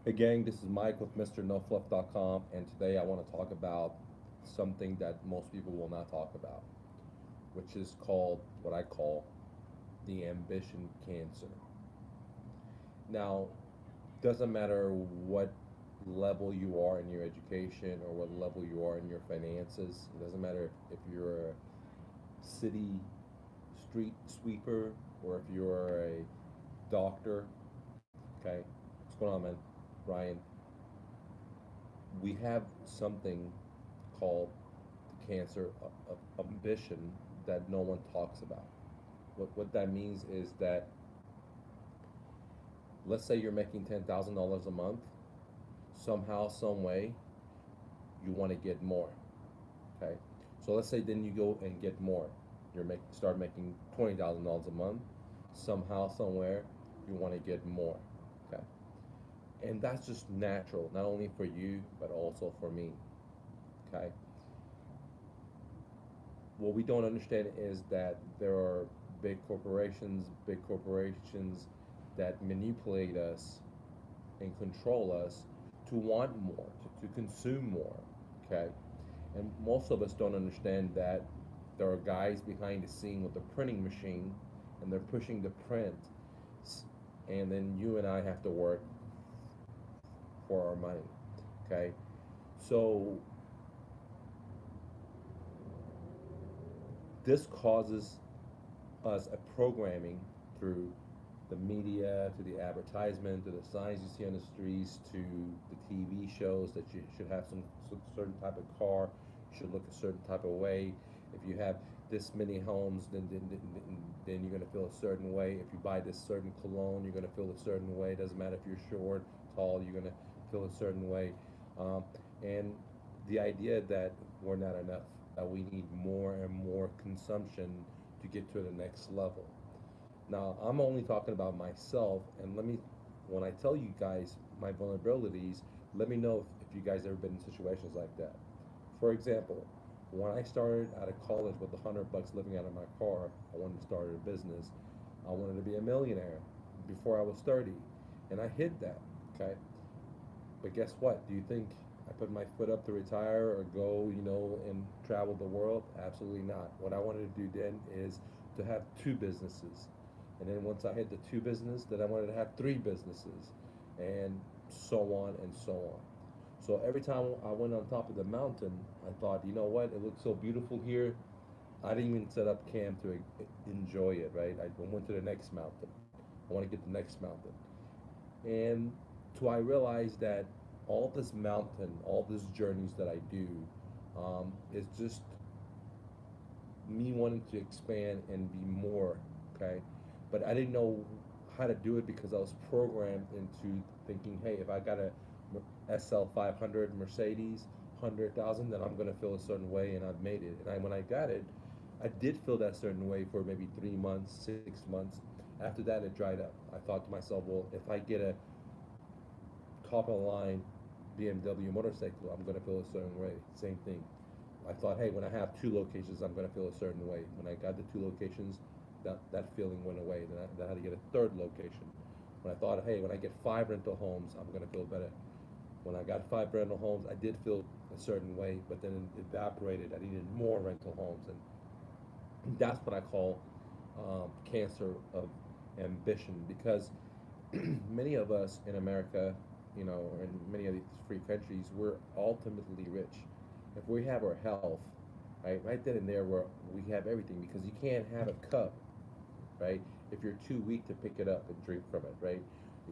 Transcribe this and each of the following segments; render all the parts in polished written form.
Hey gang, this is Mike with MrNoFluff.com, and today I want to talk about something that most people will not talk about, which is called what I call the ambition cancer. Now, doesn't matter what level you are in your education or what level you are in your finances. It doesn't matter if you're a city street sweeper or if you're a doctor. Okay, what's going on, man? Ryan, we have something called the cancer of ambition that no one talks about. What that means is that, let's say you're making $10,000 a month, somehow, some way, you want to get more. Okay, so let's say then you go and get more. Start making $20,000 a month, somehow, somewhere, you want to get more. Okay, and that's just natural, not only for you but also for me. Okay, what we don't understand is that there are big corporations that manipulate us and control us to want more, to consume more. Okay, and most of us don't understand that there are guys behind the scene with the printing machine, and they're pushing the print, and then you and I have to work for our money. Okay, so this causes us a programming through the media, to the advertisement, to the signs you see on the streets, to the TV shows that you should have some certain type of car, you should look a certain type of way. If you have this many homes, then you're going to feel a certain way. If you buy this certain cologne, you're going to feel a certain way. It doesn't matter if you're short, tall, you're going to feel a certain way. Um, and the idea that we're not enough, that we need more and more consumption to get to the next level. Now, I'm only talking about myself, and when I tell you guys my vulnerabilities, let me know if you guys ever been in situations like that. For example, when I started out of college with $100 living out of my car, I wanted to start a business. I wanted to be a millionaire before I was 30, and I hit that. Okay, but guess what? Do you think I put my foot up to retire or go, and travel the world? Absolutely not. What I wanted to do then is to have two businesses. And then once I had the two business, then I wanted to have three businesses, and so on and so on. So every time I went on top of the mountain, I thought, you know what? It looks so beautiful here. I didn't even set up camp to enjoy it, right? I went to the next mountain. I want to get the next mountain. And to I realized that all this mountain, all these journeys that I do, is just me wanting to expand and be more, okay? But I didn't know how to do it because I was programmed into thinking, hey, if I got a SL 500 Mercedes 100,000, then I'm gonna feel a certain way, and I've made it. And when I got it, I did feel that certain way for maybe 3 months, 6 months. After that, it dried up. I thought to myself, well, if I get a top of the line BMW motorcycle, I'm gonna feel a certain way. Same thing. I thought, hey, when I have two locations, I'm gonna feel a certain way. When I got the two locations, that feeling went away. Then I had to get a third location. When I thought, hey, when I get five rental homes, I'm gonna feel better. When I got five rental homes, I did feel a certain way, but then it evaporated. I needed more rental homes, and that's what I call cancer of ambition, because many of us in America, or in many of these free countries, we're ultimately rich. If we have our health, right then and there, we have everything, because you can't have a cup, right, if you're too weak to pick it up and drink from it, right?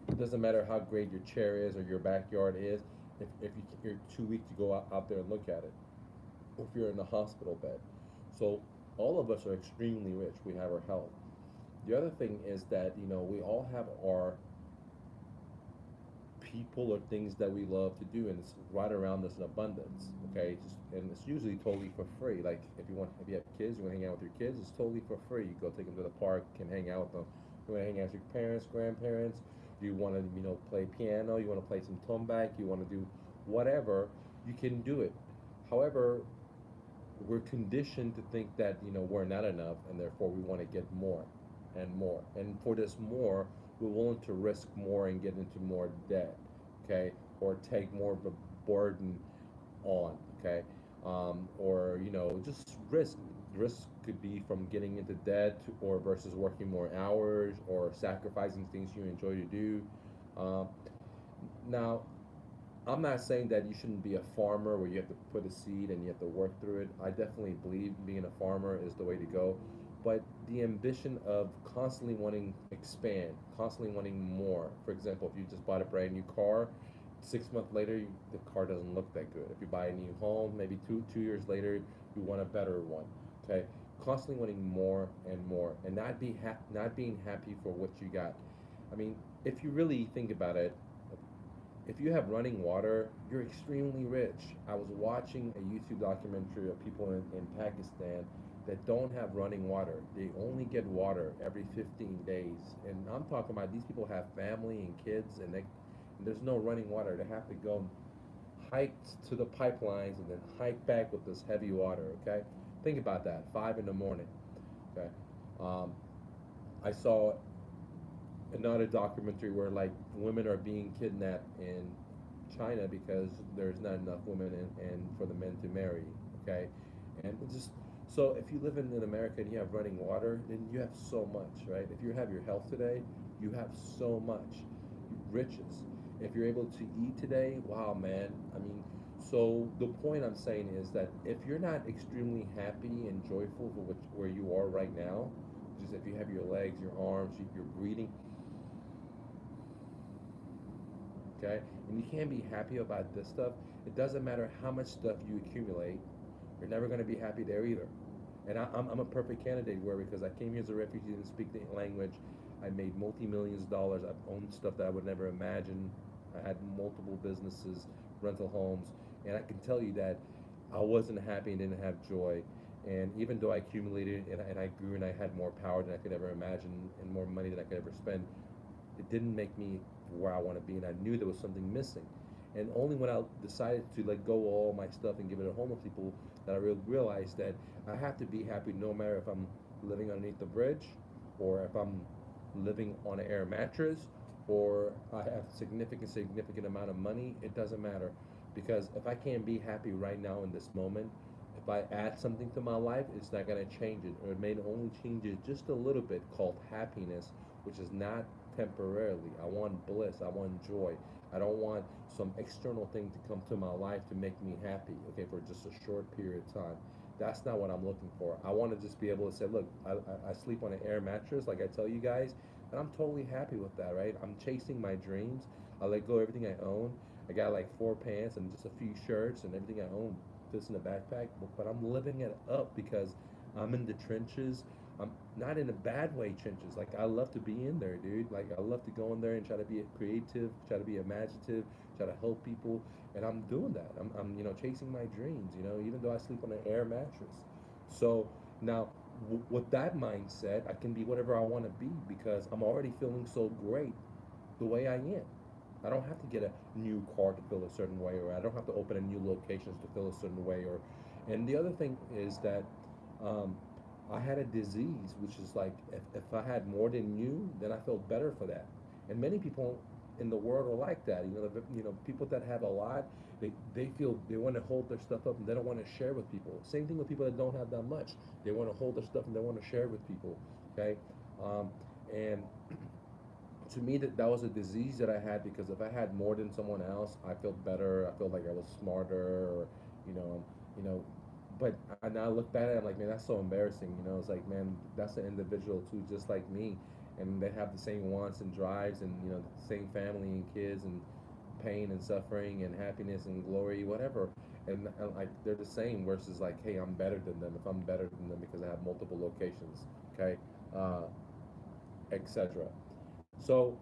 It doesn't matter how great your chair is or your backyard is, if you're too weak to go out there and look at it, or if you're in a hospital bed. So all of us are extremely rich. We have our health. The other thing is that, we all have our people or things that we love to do, and it's right around us in abundance. Okay, and it's usually totally for free. Like if you have kids, you want to hang out with your kids, it's totally for free. You go take them to the park, can hang out with them. You want to hang out with your parents, grandparents. You want to play piano. You want to play some tombak. You want to do whatever. You can do it. However, we're conditioned to think that we're not enough, and therefore we want to get more and more, and for this more we're willing to risk more and get into more debt. okay, or take more of a burden on, okay, or just risk. Risk could be from getting into debt, or versus working more hours, or sacrificing things you enjoy to do. Um, Now, I'm not saying that you shouldn't be a farmer where you have to put a seed and you have to work through it. I definitely believe being a farmer is the way to go. But the ambition of constantly wanting to expand, constantly wanting more. For example, if you just bought a brand new car, 6 months later the car doesn't look that good. If you buy a new home, maybe two years later you want a better one. Okay, constantly wanting more and more, and not being happy for what you got. I mean, if you really think about it, if you have running water, you're extremely rich. I was watching a YouTube documentary of people in Pakistan that don't have running water. They only get water every 15 days. And I'm talking about these people have family and kids, and there's no running water. They have to go hike to the pipelines and then hike back with this heavy water, okay? Think about that, 5 in the morning, okay? Um, I saw another documentary where like women are being kidnapped in China because there's not enough women and for the men to marry. Okay, and it's just so if you live in America and you have running water, then you have so much, right? If you have your health today, you have so much riches. If you're able to eat today, wow, man. I mean, so the point I'm saying is that if you're not extremely happy and joyful for where you are right now, just if you have your legs, your arms, you're breathing, okay? And you can't be happy about this stuff. It doesn't matter how much stuff you accumulate, you're never going to be happy there either. And I'm a perfect candidate where because I came here as a refugee, didn't speak the language, I made multi-millions of dollars, I've owned stuff that I would never imagine, I had multiple businesses, rental homes, and I can tell you that I wasn't happy and didn't have joy. And even though I accumulated and I grew and I had more power than I could ever imagine and more money than I could ever spend, it didn't make me where I want to be, and I knew there was something missing. And only when I decided to let go of all my stuff and give it to homeless people that I realized that I have to be happy no matter if I'm living underneath the bridge or if I'm living on an air mattress or I have significant amount of money. It doesn't matter because if I can't be happy right now in this moment, if I add something to my life, it's not going to change it, or it may only change it just a little bit, called happiness, which is not temporarily. I want bliss. I want joy. I don't want some external thing to come to my life to make me happy, okay, for just a short period of time. That's not what I'm looking for. I want to just be able to say, look, I sleep on an air mattress, like I tell you guys, and I'm totally happy with that, right? I'm chasing my dreams. I let go of everything I own. I got like 4 pants and just a few shirts, and everything I own fits in a backpack, but I'm living it up because I'm in the trenches. I'm not in a bad way, trenches. Like I love to be in there, dude. Like I love to go in there and try to be creative, try to be imaginative, try to help people, and I'm doing that. I'm chasing my dreams. Even though I sleep on an air mattress. So now, with that mindset, I can be whatever I want to be because I'm already feeling so great the way I am. I don't have to get a new car to feel a certain way, or I don't have to open a new locations to feel a certain way. And the other thing is that um, I had a disease, which is like if I had more than you, then I felt better for that. And many people in the world are like that. People that have a lot, they feel they want to hold their stuff up and they don't want to share with people. Same thing with people that don't have that much. They want to hold their stuff and they want to share with people. Okay, um, and to me that was a disease that I had because if I had more than someone else, I felt better. I felt like I was smarter, or you know, you know. But I now look back at it, I'm like, man, that's so embarrassing. It's like, man, that's an individual too, just like me, and they have the same wants and drives, and the same family and kids, and pain and suffering and happiness and glory, whatever. And like they're the same. Versus like, hey, I'm better than them if I'm better than them because I have multiple locations. Okay, uh, etc. So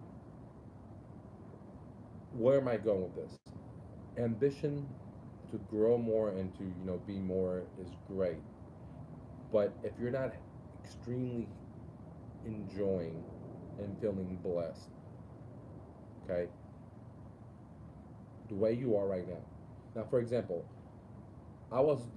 where am I going with this? Ambition to grow more and to be more is great, but if you're not extremely enjoying and feeling blessed, okay, the way you are right now. Now, for example, I was